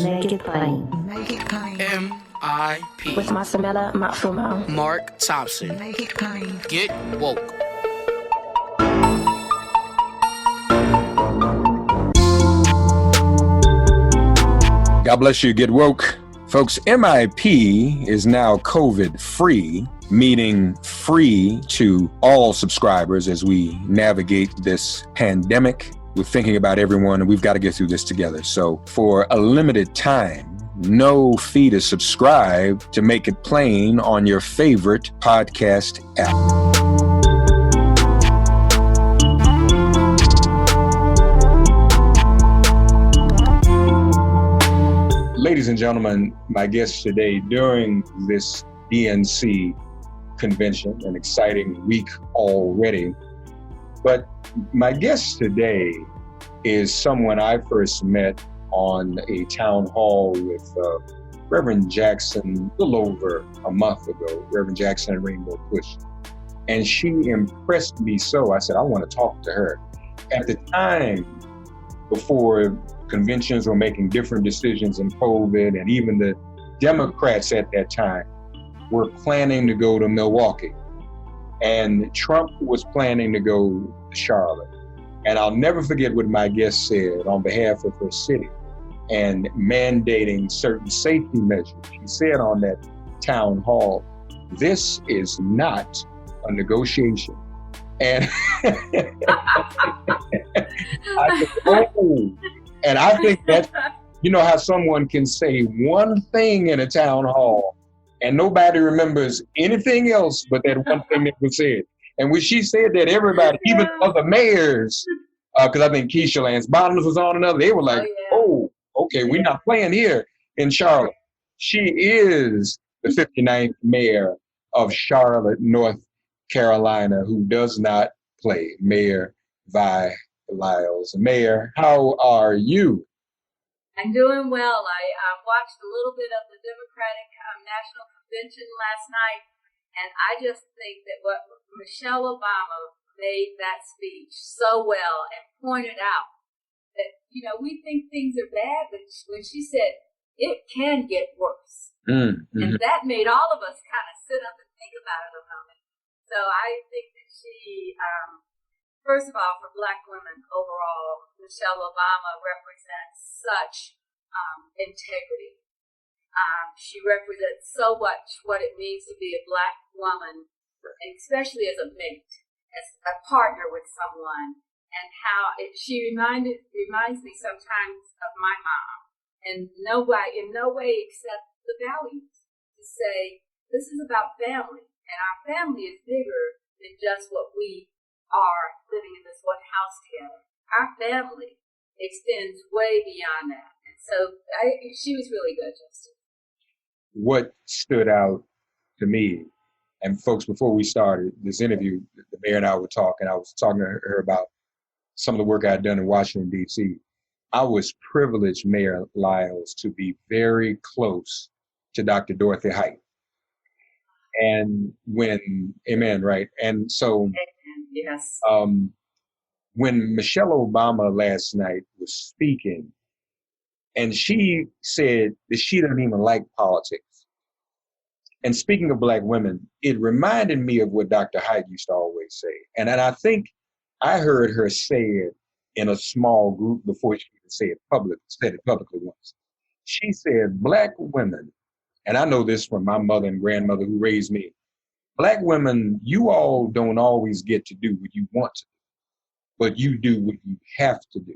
Make it plain. Make it plain. M.I.P. With Masamela Matfumo. Mark Thompson. Make it plain. Get woke. God bless you. Get woke. Folks, MIP is now COVID-free, meaning free to all subscribers as we navigate this pandemic. We're thinking about everyone, and we've got to get through this together. So for a limited time, no fee to subscribe to Make It Plain on your favorite podcast app. Ladies and gentlemen, my guest today during this DNC convention, an exciting week already. But my guest today is someone I first met on a town hall with Reverend Jackson a little over a month ago, Reverend Jackson and Rainbow Push. And she impressed me so, I said, I want to talk to her. At the time, before conventions were making different decisions in COVID, and even the Democrats at that time were planning to go to Milwaukee. And Trump was planning to go to Charlotte. And I'll never forget what my guest said on behalf of her city and mandating certain safety measures. She said on that town hall, this is not a negotiation. And I said, oh. And I think that, you know how someone can say one thing in a town hall and nobody remembers anything else but that one thing that was said. And when she said that, everybody, even other mayors, because I think Keisha Lance Bottoms was on another, they were like, oh, okay, we're not playing here in Charlotte. She is the 59th mayor of Charlotte, North Carolina, who does not play, Mayor Vi Lyles. Mayor, how are you? I'm doing well. I watched a little bit of the Democratic National Convention last night, and I just think that what Michelle Obama made that speech so well and pointed out that, you know, we think things are bad, but when she said, it can get worse. Mm-hmm. And that made all of us kind of sit up and think about it a moment. So I think that she, first of all, for Black women overall, Michelle Obama represents such integrity. She represents so much what it means to be a Black woman, and especially as a mate, as a partner with someone, and how she reminds me sometimes of my mom, and in no way except the values, to say this is about family, and our family is bigger than just what we are living in this one house together. Our family extends way beyond that. And so she was really good, Justin. What stood out to me, and folks, before we started this interview, the mayor and I were talking. I was talking to her about some of the work I had done in Washington, D.C. I was privileged, Mayor Lyles, to be very close to Dr. Dorothy Height. And when, amen, right? And so, yes. When Michelle Obama last night was speaking, and she said that she doesn't even like politics. And speaking of Black women, it reminded me of what Dr. Height used to always say. And I think I heard her say it in a small group before she said it publicly once. She said, Black women, and I know this from my mother and grandmother who raised me, Black women, you all don't always get to do what you want to do, but you do what you have to do.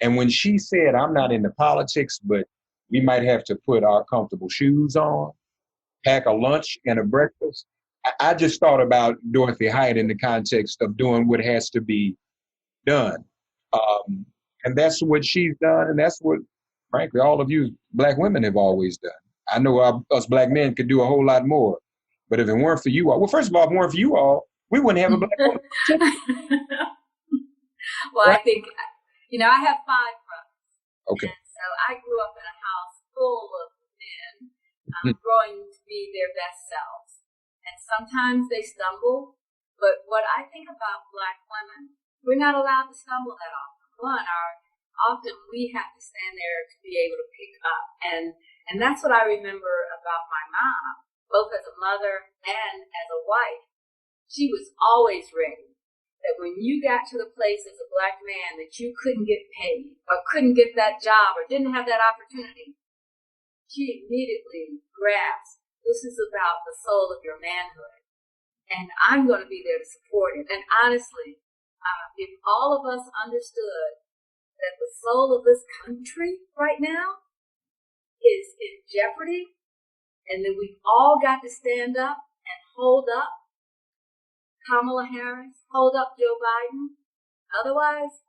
And when she said, I'm not into politics, but we might have to put our comfortable shoes on, pack a lunch and a breakfast, I just thought about Dorothy Height in the context of doing what has to be done. And that's what she's done, and that's what, frankly, all of you Black women have always done. I know us Black men could do a whole lot more, but if it weren't for you all, well, first of all, if it weren't for you all, we wouldn't have a Black woman. Well, right? I think, you know, I have 5 brothers. Okay. And so I grew up in a house full of men growing to be their best selves. And sometimes they stumble, but what I think about Black women, we're not allowed to stumble that often. One, often we have to stand there to be able to pick up. And that's what I remember about my mom, both as a mother and as a wife. She was always ready that when you got to the place as a Black man that you couldn't get paid or couldn't get that job or didn't have that opportunity, she immediately grasped, this is about the soul of your manhood, and I'm going to be there to support it. And honestly, if all of us understood that the soul of this country right now is in jeopardy, and then we've all got to stand up and hold up Kamala Harris, hold up Joe Biden. Otherwise,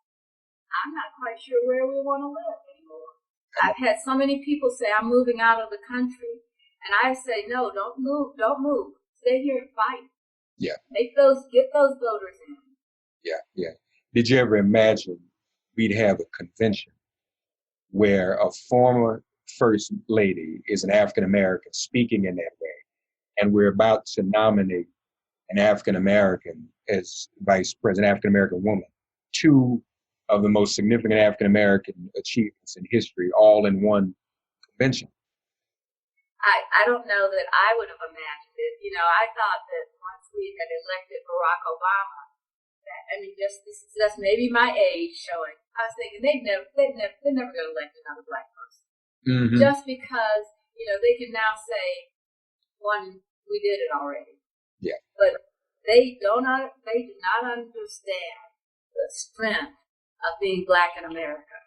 I'm not quite sure where we want to live anymore. I've had so many people say, I'm moving out of the country. And I say, no, don't move. Stay here and fight. Yeah. Get those voters in. Yeah. Did you ever imagine we'd have a convention where a former first lady is an African American speaking in that way, and we're about to nominate an African American as vice president, African American woman, two of the most significant African American achievements in history, all in one convention? I don't know that I would have imagined it. You know, I thought that once we had elected Barack Obama, this is just maybe my age showing. I was thinking they're never going to elect another Black person, just because they can now say, one, we did it already. Yeah. But they do not understand the strength of being Black in America,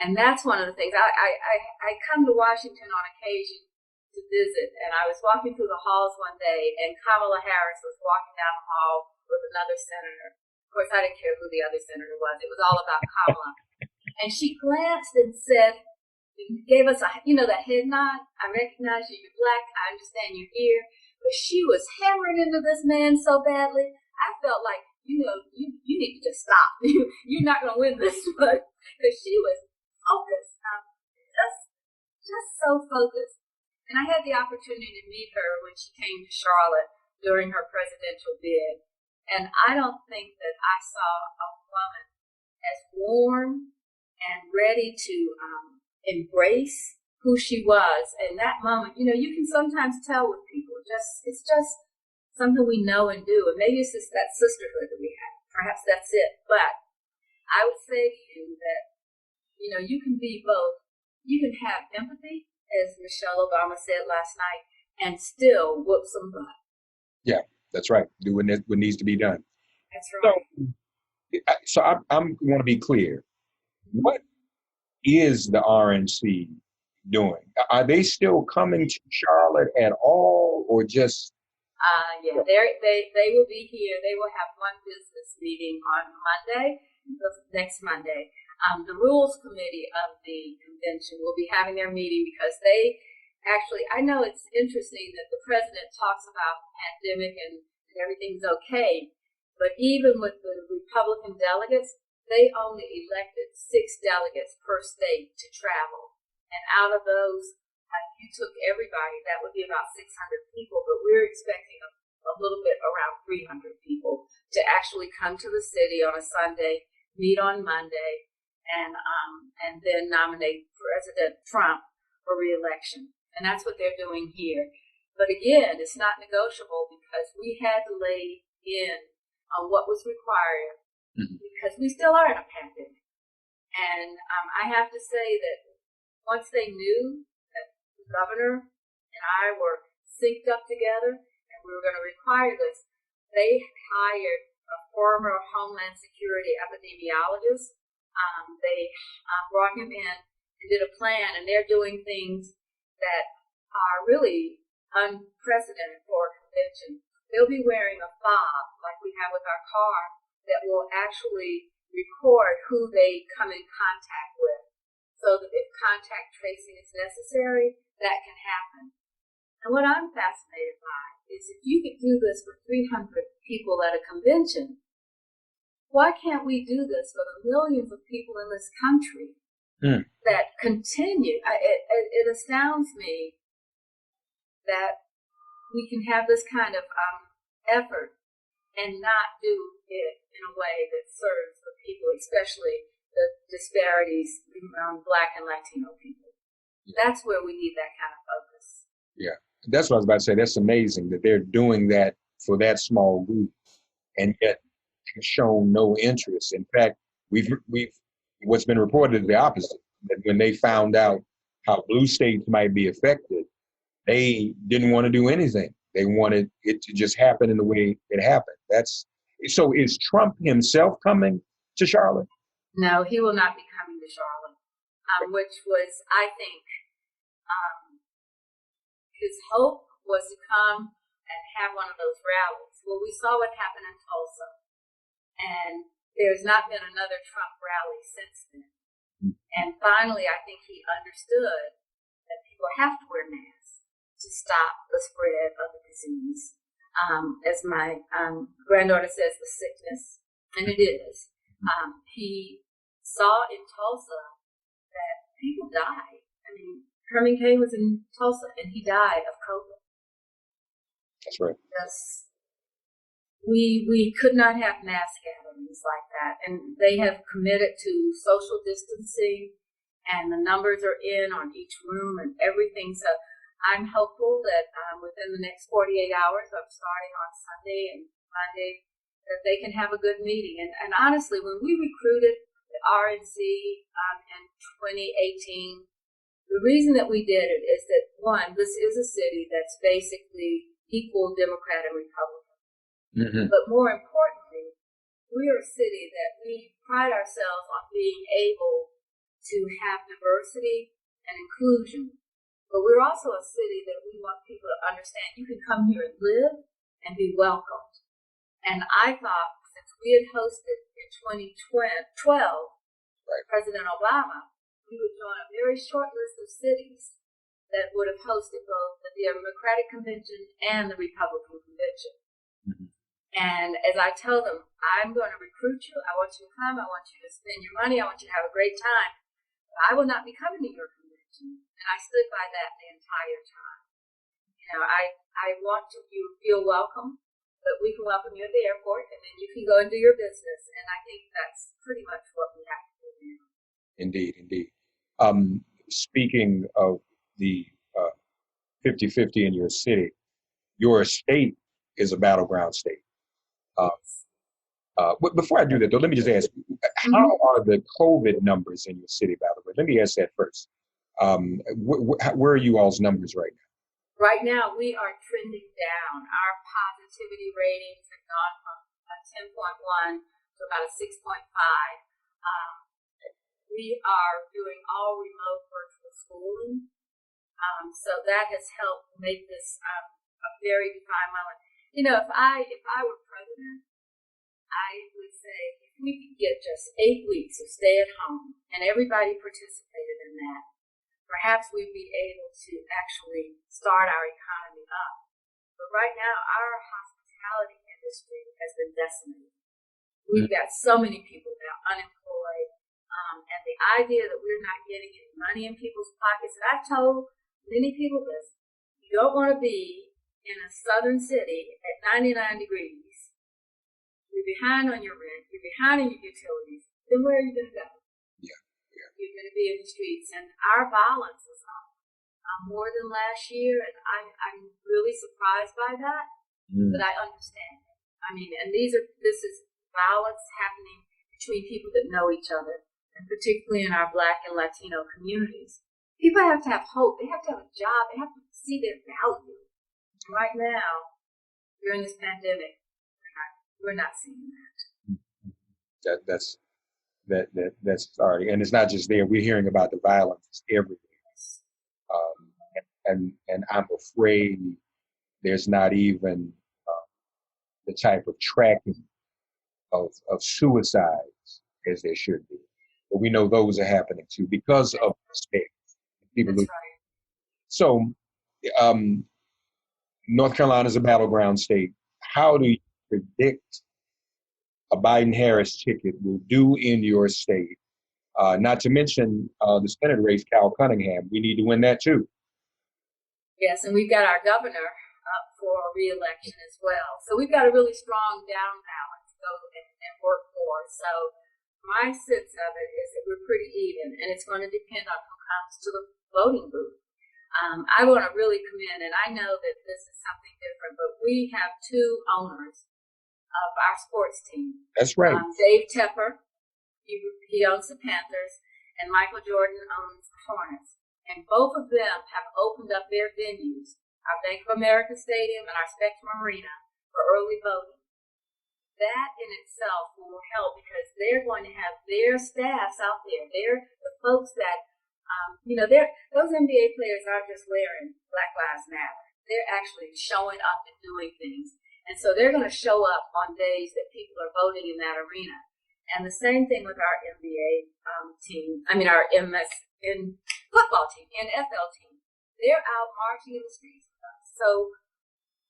and that's one of the things. I come to Washington on occasion to visit, and I was walking through the halls one day, and Kamala Harris was walking down the hall with another senator. Of course, I didn't care who the other senator was. It was all about Kamala. And she glanced and said, gave us that head nod. I recognize you. You're Black. I understand you're here. But she was hammering into this man so badly. I felt like, you need to just stop. You're not going to win this one. Because she was focused. Just so focused. And I had the opportunity to meet her when she came to Charlotte during her presidential bid. And I don't think that I saw a woman as warm and ready to embrace who she was in that moment. You can sometimes tell with people, it's just something we know and do. And maybe it's just that sisterhood that we have. Perhaps that's it. But I would say to you that, you can be both. You can have empathy, as Michelle Obama said last night, and still whoop some butt. Yeah. That's right. Do what needs to be done. That's right. So I'm going to be clear. What is the RNC doing? Are they still coming to Charlotte at all, or just? Yeah, they will be here. They will have one business meeting on Monday, next Monday. The Rules Committee of the convention will be having their meeting because they. Actually, I know it's interesting that the president talks about pandemic and everything's okay, but even with the Republican delegates, they only elected 6 delegates per state to travel. And out of those, if you took everybody, that would be about 600 people, but we're expecting a little bit around 300 people to actually come to the city on a Sunday, meet on Monday, and then nominate President Trump for re-election. And that's what they're doing here. But again, it's not negotiable because we had to lay in on what was required because we still are in a pandemic. And I have to say that once they knew that the governor and I were synced up together and we were going to require this, they hired a former Homeland Security epidemiologist. They brought him in and did a plan, and they're doing things that are really unprecedented for a convention. They'll be wearing a fob like we have with our car that will actually record who they come in contact with, so that if contact tracing is necessary, that can happen. And what I'm fascinated by is if you could do this for 300 people at a convention, why can't we do this for the millions of people in this country that continue? It astounds me that we can have this kind of effort and not do it in a way that serves the people, especially the disparities among Black and Latino people. That's where we need that kind of focus. Yeah, that's what I was about to say. That's amazing that they're doing that for that small group, and yet have shown no interest. In fact, we've what's been reported is the opposite. That when they found out how blue states might be affected, they didn't want to do anything. They wanted it to just happen in the way it happened. So is Trump himself coming to Charlotte? No, he will not be coming to Charlotte, which was, I think, his hope was to come and have one of those rallies. Well, we saw what happened in Tulsa, and there's not been another Trump rally since then. And finally, I think he understood that people have to wear masks to stop the spread of the disease. As my granddaughter says, the sickness, and it is. He saw in Tulsa that people died. I mean, Herman Cain was in Tulsa, and he died of COVID. That's right. We could not have mass gatherings like that, and they have committed to social distancing, and the numbers are in on each room and everything. So I'm hopeful that within the next 48 hours of starting on Sunday and Monday, that they can have a good meeting. And honestly, when we recruited the RNC in 2018, the reason that we did it is that, one, this is a city that's basically equal Democrat and Republican. Mm-hmm. But more importantly, we are a city that we pride ourselves on being able to have diversity and inclusion. But we're also a city that we want people to understand you can come here and live and be welcomed. And I thought, since we had hosted in 2012 President Obama, we would join a very short list of cities that would have hosted both the Democratic Convention and the Republican Convention. Mm-hmm. And as I tell them, I'm going to recruit you. I want you to come. I want you to spend your money. I want you to have a great time. But I will not be coming to your convention. And I stood by that the entire time. You know, I want you to feel welcome, but we can welcome you at the airport, and then you can go and do your business. And I think that's pretty much what we have to do now. Indeed, indeed. Speaking of the 50-50 in your city, your state is a battleground state. But before I do that, though, let me just ask, how are the COVID numbers in your city, by the way? Let me ask that first. Where are you all's numbers right now? Right now, we are trending down. Our positivity ratings have gone from a 10.1 to about a 6.5. We are doing all remote virtual schooling. So that has helped make this a very defined moment. You know, if I were president, I would say if we could get just 8 weeks of stay at home and everybody participated in that, perhaps we'd be able to actually start our economy up. But right now, our hospitality industry has been decimated. We've got so many people now unemployed, and the idea that we're not getting any money in people's pockets. And I've told many people this: you don't want to be in a southern city at 99 degrees. You're behind on your rent. You're behind on your utilities. Then where are you going to go? You're going to be in the streets, and our violence is up more than last year, and I'm really surprised by that, but I understand it. I mean, and this is violence happening between people that know each other, and particularly in our Black and Latino communities. People have to have hope. They have to have a job. They have to see their value. Right now, during this pandemic, we're not seeing that. That's already, and it's not just there. We're hearing about the violence everywhere, and I'm afraid there's not even the type of tracking of suicides as there should be. But we know those are happening too because of the state. People That's lose. right. So, North Carolina is a battleground state. How do you predict a Biden-Harris ticket will do in your state? Not to mention the Senate race, Cal Cunningham. We need to win that too. Yes, and we've got our governor up for re-election as well. So we've got a really strong down balance to go and work for. So my sense of it is that we're pretty even, and it's going to depend on who comes to the voting booth. I want to really commend, and I know that this is something different, but we have two owners of our sports team. That's right. Dave Tepper, he owns the Panthers, and Michael Jordan owns the Hornets. And both of them have opened up their venues, our Bank of America Stadium and our Spectrum Arena, for early voting. That in itself will help because they're going to have their staffs out there. They're the folks that, those NBA players aren't just wearing Black Lives Matter. They're actually showing up and doing things. And so they're going to show up on days that people are voting in that arena. And the same thing with our NBA team, our football team, NFL team. They're out marching in the streets with us. So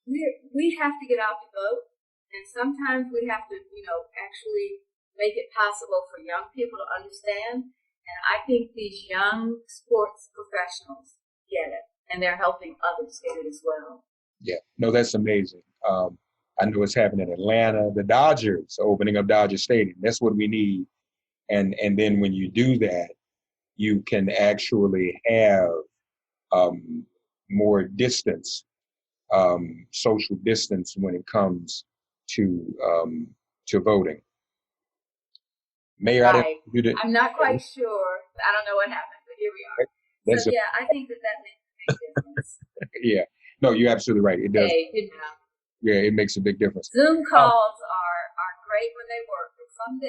we have to get out to vote. And sometimes we have to, actually make it possible for young people to understand. And I think these young sports professionals get it, and they're helping others get it as well. Yeah, no, that's amazing. I know it's happening in Atlanta. The Dodgers are opening up Dodger Stadium. That's what we need. And then when you do that, you can actually have more distance, social distance when it comes to voting. Mayor, right. I'm not quite sure. I don't know what happened, but here we are. I think that makes a big difference. Yeah. No, you're absolutely right. It does. Hey, Yeah, it makes a big difference. Zoom calls are great when they work, but some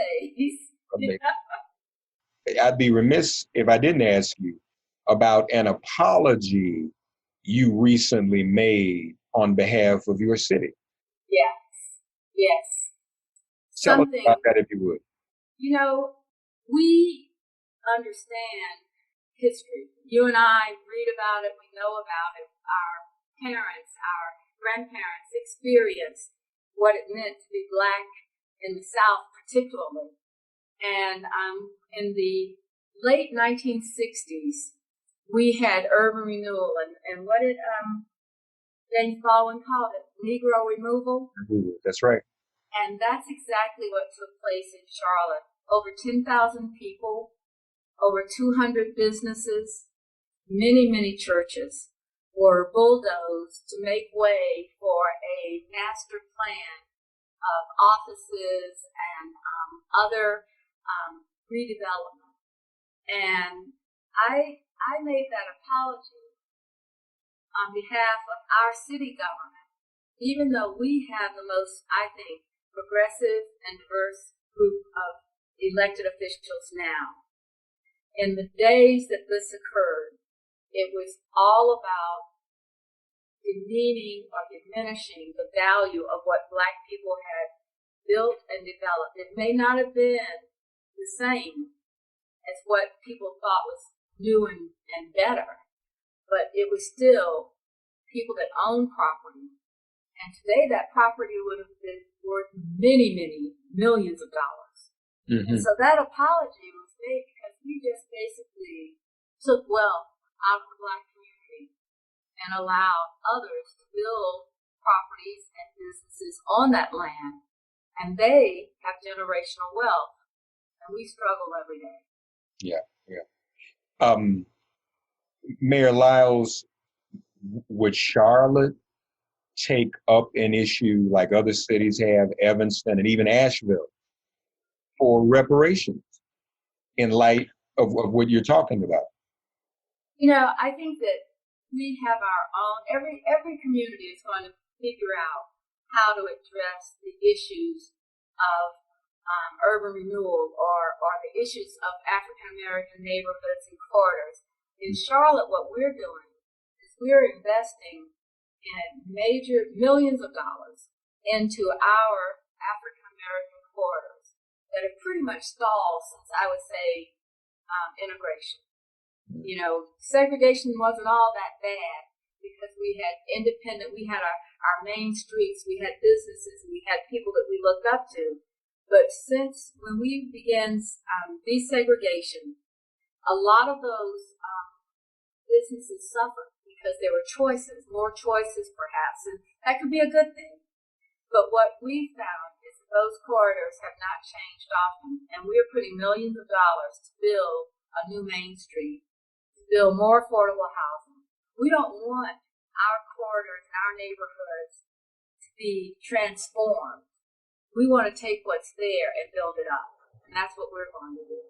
days. I'd be remiss if I didn't ask you about an apology you recently made on behalf of your city. Yes. Tell us about that if you would. We understand history. You and I read about it, we know about it. Our parents, our grandparents experienced what it meant to be Black in the South particularly. And in the late 1960s, we had urban renewal. And what did James Baldwin call it? Negro removal? That's right. And that's exactly what took place in Charlotte. Over 10,000 people, over 200 businesses, many churches were bulldozed to make way for a master plan of offices and other redevelopment. And I made that apology on behalf of our city government, even though we have the most, I think, progressive and diverse group of elected officials now. In the days that this occurred, it was all about demeaning or diminishing the value of what Black people had built and developed. It may not have been the same as what people thought was new and better, but it was still people that owned property. And today that property would have been worth many millions of dollars. Mm-hmm. And so that apology was made because we just basically took wealth out of the Black community and allowed others to build properties and businesses on that land. And they have generational wealth. And we struggle every day. Yeah. Mayor Lyles, would Charlotte take up an issue like other cities have, Evanston and even Asheville, for reparations in light of what you're talking about? I think that we have our own, every community is going to figure out how to address the issues of urban renewal or the issues of African-American neighborhoods and corridors. In Charlotte, what we're doing is we're investing in major millions of dollars into our African-American corridors that have pretty much stalled since, I would say, integration. Segregation wasn't all that bad because we had our main streets, we had businesses, we had people that we looked up to. But since when we began desegregation, a lot of those businesses suffered because there were more choices perhaps, and that could be a good thing. But what we found is those corridors have not changed often, and we're putting millions of dollars to build a new Main Street, to build more affordable housing. We don't want our corridors and our neighborhoods to be transformed. We want to take what's there and build it up, and that's what we're going to do.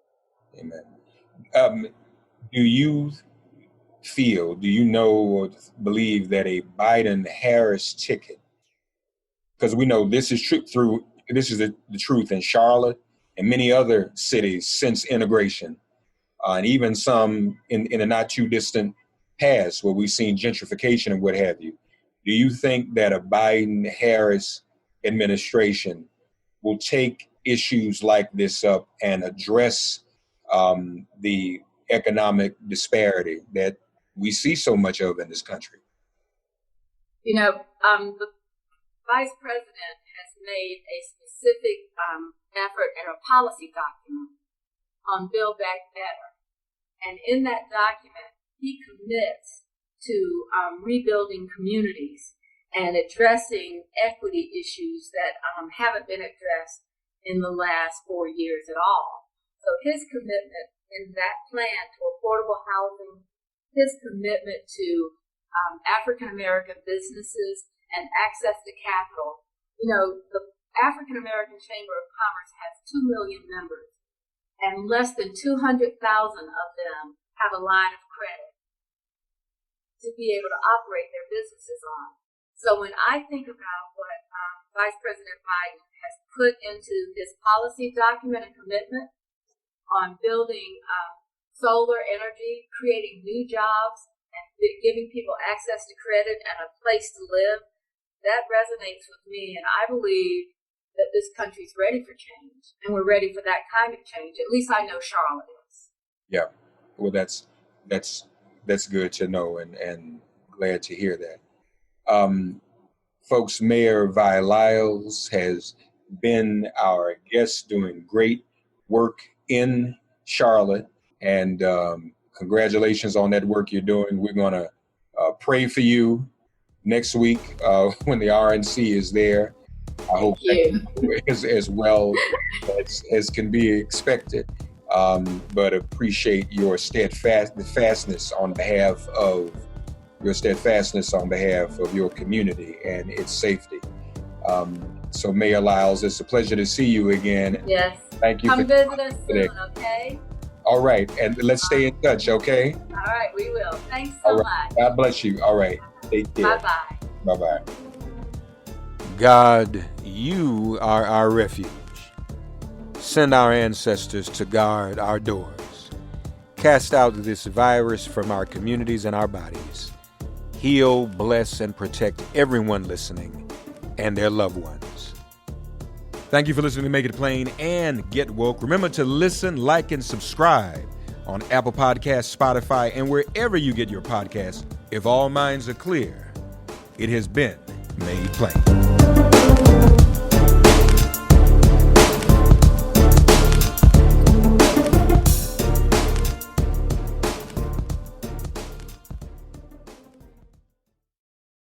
Amen. Do you feel, do you know or believe that a Biden-Harris ticket, because we know this is the truth in Charlotte and many other cities since integration, and even some in a not too distant past where we've seen gentrification and what have you. Do you think that a Biden-Harris administration will take issues like this up and address the economic disparity that we see so much of in this country? You know, the Vice President has made a specific effort and a policy document on Build Back Better. And in that document, he commits to rebuilding communities and addressing equity issues that haven't been addressed in the last 4 years at all. So his commitment in that plan to affordable housing, his commitment to African-American businesses and access to capital. You know, the African-American Chamber of Commerce has 2 million members, and less than 200,000 of them have a line of credit to be able to operate their businesses on. So when I think about what Vice President Biden has put into his policy document and commitment on building solar energy, creating new jobs, and giving people access to credit and a place to live, that resonates with me. And I believe that this country's ready for change, and we're ready for that kind of change. At least I know Charlotte is. Yeah, well, that's good to know, and glad to hear that. Folks, Mayor Vi Lyles has been our guest, doing great work in Charlotte, and congratulations on that work you're doing. We're going to pray for you next week when the RNC is there. I hope that as well as can be expected, but appreciate your steadfastness on behalf of your community and its safety. So Mayor Lyles, it's a pleasure to see you again. Yes. Thank you. Come visit us soon, okay? All right, and let's stay in touch, okay? All right, we will. Thanks so much. God bless you. All right, take care. Bye-bye. Bye-bye. God, you are our refuge. Send our ancestors to guard our doors. Cast out this virus from our communities and our bodies. Heal, bless, and protect everyone listening and their loved ones. Thank you for listening to Make It Plain and Get Woke. Remember to listen, like, and subscribe on Apple Podcasts, Spotify, and wherever you get your podcasts. If all minds are clear, it has been made plain.